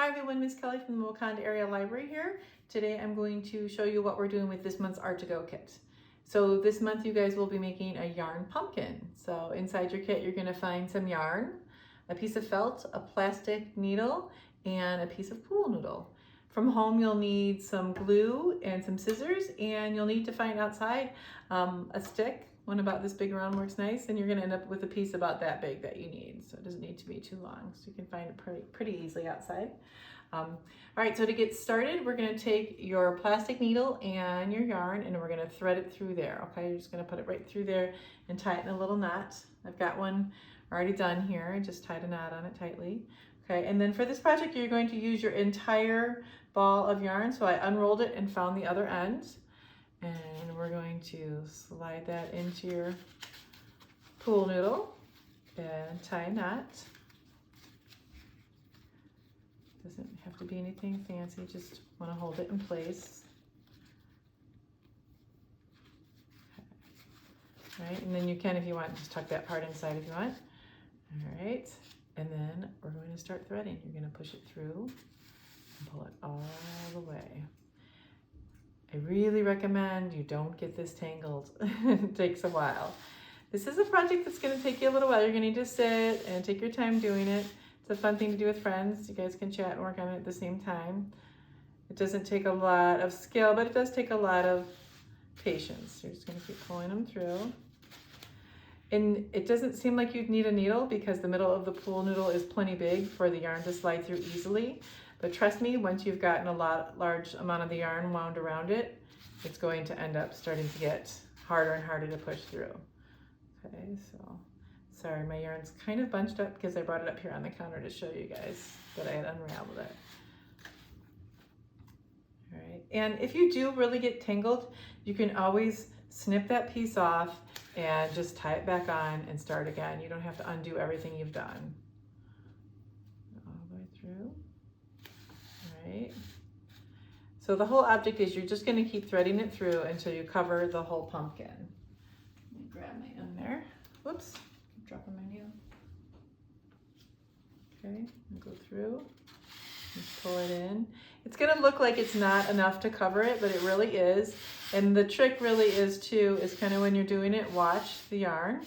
Hi everyone, Miss Kelly from the Wakanda Area Library here. Today I'm going to show you what we're doing with this month's Art to Go kit. So this month you guys will be making a yarn pumpkin. So inside your kit you're going to find some yarn, a piece of felt, a plastic needle, and a piece of pool noodle. From home you'll need some glue and some scissors, and you'll need to find outside a stick. One about this big around works nice, and you're going to end up with a piece about that big that you need. So it doesn't need to be too long, so you can find it pretty easily outside. All right, so to get started, we're going to take your plastic needle and your yarn, and we're going to thread it through there. Okay, you're just going to put it right through there and tie it in a little knot. I've got one already done here. I just tied a knot on it tightly. Okay, and then for this project, you're going to use your entire ball of yarn. So I unrolled it and found the other end. And we're going to slide that into your pool noodle and tie a knot. Doesn't have to be anything fancy, just want to hold it in place. Okay. All right, and then you can, if you want, just tuck that part inside if you want. All right, and then we're going to start threading. You're going to push it through and pull it all the way. I really recommend you don't get this tangled. It takes a while. This is a project that's going to take you a little while. You're going to need to sit and take your time doing it. It's a fun thing to do with friends. You guys can chat and work on it at the same time. It doesn't take a lot of skill, but it does take a lot of patience. You're just going to keep pulling them through. And it doesn't seem like you'd need a needle because the middle of the pool noodle is plenty big for the yarn to slide through easily. But trust me, once you've gotten a large amount of the yarn wound around it, it's going to end up starting to get harder and harder to push through. Okay, so sorry, my yarn's kind of bunched up because I brought it up here on the counter to show you guys that I had unraveled it. All right, and if you do really get tangled, you can always snip that piece off and just tie it back on and start again. You don't have to undo everything you've done. All the way through. Right. So the whole object is you're just going to keep threading it through until you cover the whole pumpkin. Let me grab my end there. Whoops, keep dropping my needle. Okay, and go through, just pull it in. It's going to look like it's not enough to cover it, but it really is. And the trick really is too, is kind of when you're doing it, watch the yarn.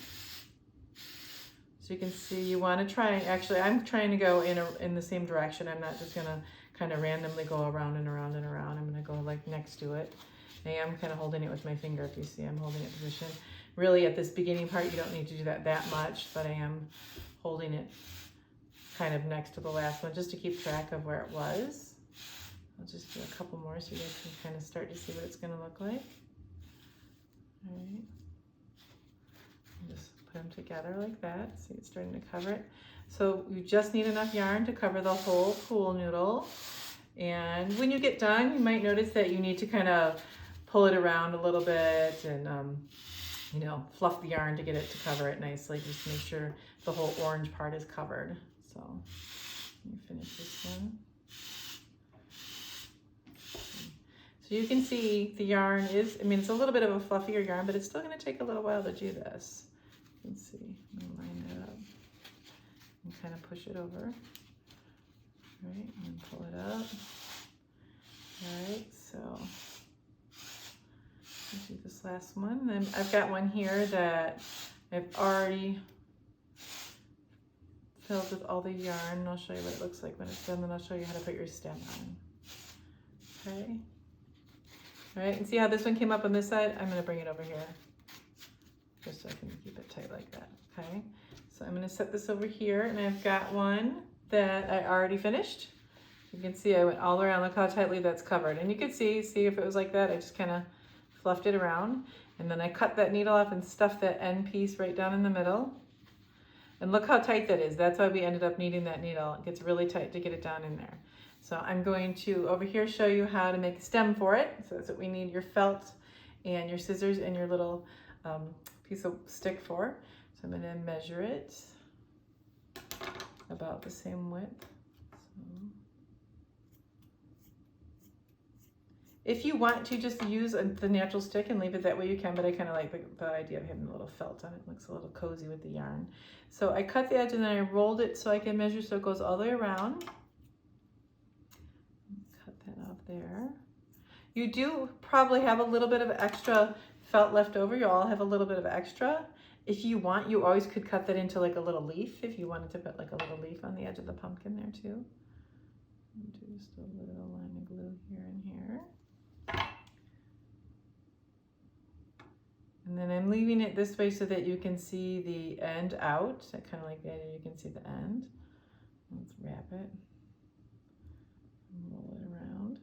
So you can see you want to try, actually I'm trying to go in the same direction. I'm not just going to kind of randomly go around and around and around. I'm going to go like next to it. I am kind of holding it with my finger. If you see, I'm holding it position. Really at this beginning part, you don't need to do that much, but I am holding it kind of next to the last one just to keep track of where it was. I'll just do a couple more so you guys can kind of start to see what it's going to look like. All right. Just put them together like that. See, it's starting to cover it. So you just need enough yarn to cover the whole pool noodle. And when you get done, you might notice that you need to kind of pull it around a little bit and, you know, fluff the yarn to get it to cover it nicely. Just to make sure the whole orange part is covered. So let me finish this one. So you can see the yarn is, I mean, it's a little bit of a fluffier yarn, but it's still going to take a little while to do this. You can see, I'm going to line it up and kind of push it over. All right, and pull it up. All right, so let's do this last one. Then I've got one here that I've already filled with all the yarn. I'll show you what it looks like when it's done, then I'll show you how to put your stem on. Okay. All right, and see how this one came up on this side? I'm going to bring it over here just so I can keep it tight like that. Okay, so I'm going to set this over here, and I've got one that I already finished. You can see I went all around. Look how tightly that's covered. And you can see if it was like that, I just kind of fluffed it around. And then I cut that needle off and stuffed that end piece right down in the middle. And look how tight that is. That's why we ended up needing that needle. It gets really tight to get it down in there. So I'm going to over here show you how to make a stem for it. So that's what we need your felt and your scissors and your little piece of stick for. So I'm going to measure it about the same width. So if you want to just use the natural stick and leave it that way, you can, but I kind of like the idea of having a little felt on it. It looks a little cozy with the yarn. So I cut the edge and then I rolled it so I can measure so it goes all the way around. there. You do probably have a little bit of extra felt left over. You all have a little bit of extra. If you want, you always could cut that into like a little leaf if you wanted to put like a little leaf on the edge of the pumpkin there too. Just a little line of glue here and here. And then I'm leaving it this way so that you can see the end out. Kind of like that, you can see the end. Let's wrap it. Roll it around.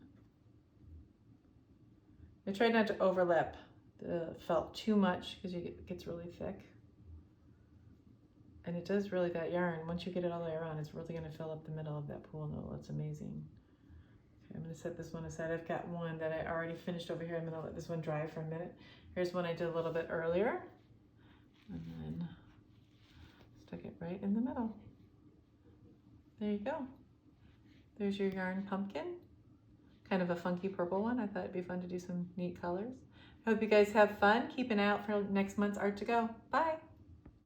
I try not to overlap the felt too much because it gets really thick. And it does really, that yarn, once you get it all the way around, it's really going to fill up the middle of that pool noodle. It's amazing. Okay, I'm going to set this one aside. I've got one that I already finished over here. I'm going to let this one dry for a minute. Here's one I did a little bit earlier. And then stuck it right in the middle. There you go. There's your yarn pumpkin. Kind of a funky purple one. I thought it'd be fun to do some neat colors. I hope you guys have fun. Keep an eye out for next month's Art to Go. Bye.